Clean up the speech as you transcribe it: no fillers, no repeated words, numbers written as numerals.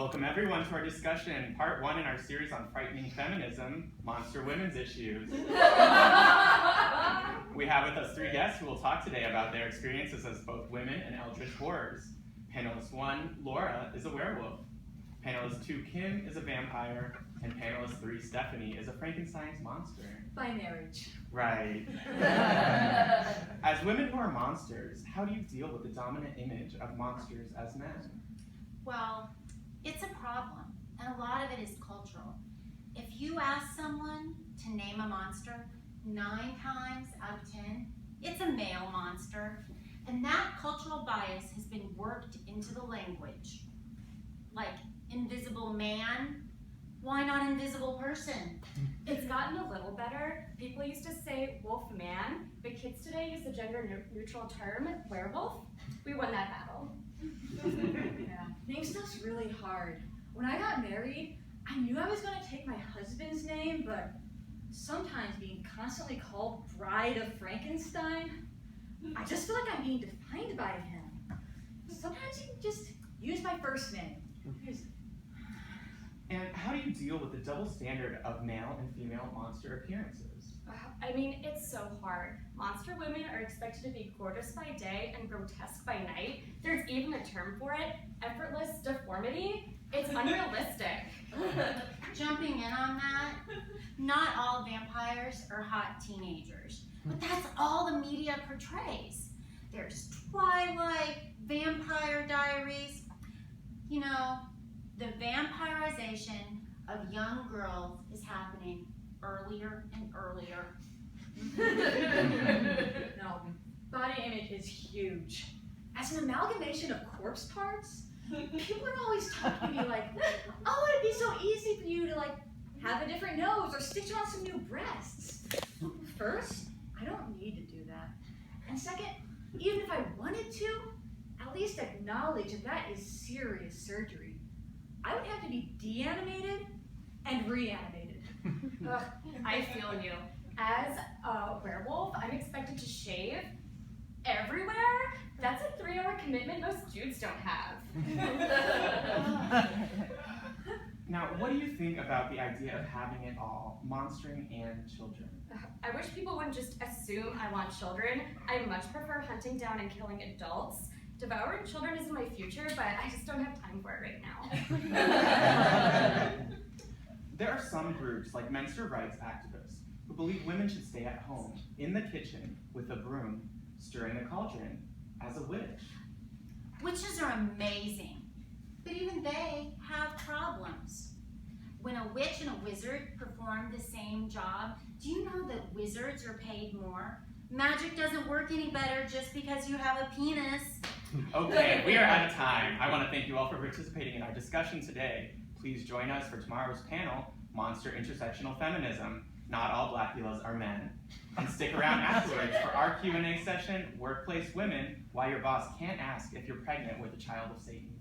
Welcome everyone to our discussion, part 1 in our series on frightening feminism, monster women's issues. We have with us 3 guests who will talk today about their experiences as both women and eldritch horrors. Panelist 1, Laura, is a werewolf. Panelist 2, Kim, is a vampire. And panelist 3, Stephanie, is a Frankenstein's monster. By marriage. Right. As women who are monsters, how do you deal with the dominant image of monsters as men? Well, it's a problem, and a lot of it is cultural. If you ask someone to name a monster, 9 times out of 10, it's a male monster. And that cultural bias has been worked into the language. Like, invisible man, why not invisible person? It's gotten a little better. People used to say wolf man, but kids today use the gender neutral term werewolf. We won that battle. Yeah, name stuff's really hard. When I got married, I knew I was going to take my husband's name, but sometimes being constantly called Bride of Frankenstein, I just feel like I'm being defined by him. Sometimes you can just use my first name. And how do you deal with the double standard of male and female monster appearances? I mean, it's so hard. Monster women are expected to be gorgeous by day and grotesque by night. There's even a term for it, effortless deformity. It's unrealistic. Jumping in on that, not all vampires are hot teenagers, but that's all the media portrays. There's Twilight, Vampire Diaries. You know, the vampirization of young girls is happening earlier and earlier. No, body image is huge. As an amalgamation of corpse parts, people are always talking to me like, oh, it'd be so easy for you to like have a different nose or stitch on some new breasts. First, I don't need to do that. And second, even if I wanted to, at least acknowledge that that is serious surgery. I would have to be de-animated and reanimated. Ugh, I feel you. As a werewolf, I'm expected to shave everywhere. That's a 3-hour commitment most dudes don't have. Now, what do you think about the idea of having it all, monstering and children? I wish people wouldn't just assume I want children. I much prefer hunting down and killing adults. Devouring children is my future, but I just don't have time for it right now. There are some groups, like men's rights activists, who believe women should stay at home, in the kitchen, with a broom, stirring the cauldron, as a witch. Witches are amazing, but even they have problems. When a witch and a wizard perform the same job, do you know that wizards are paid more? Magic doesn't work any better just because you have a penis. Okay, we are out of time. I want to thank you all for participating in our discussion today. Please join us for tomorrow's panel, Monster Intersectional Feminism. Not all Blackulas are men. And stick around afterwards for our Q&A session, Workplace Women, Why Your Boss Can't Ask If You're Pregnant with a Child of Satan.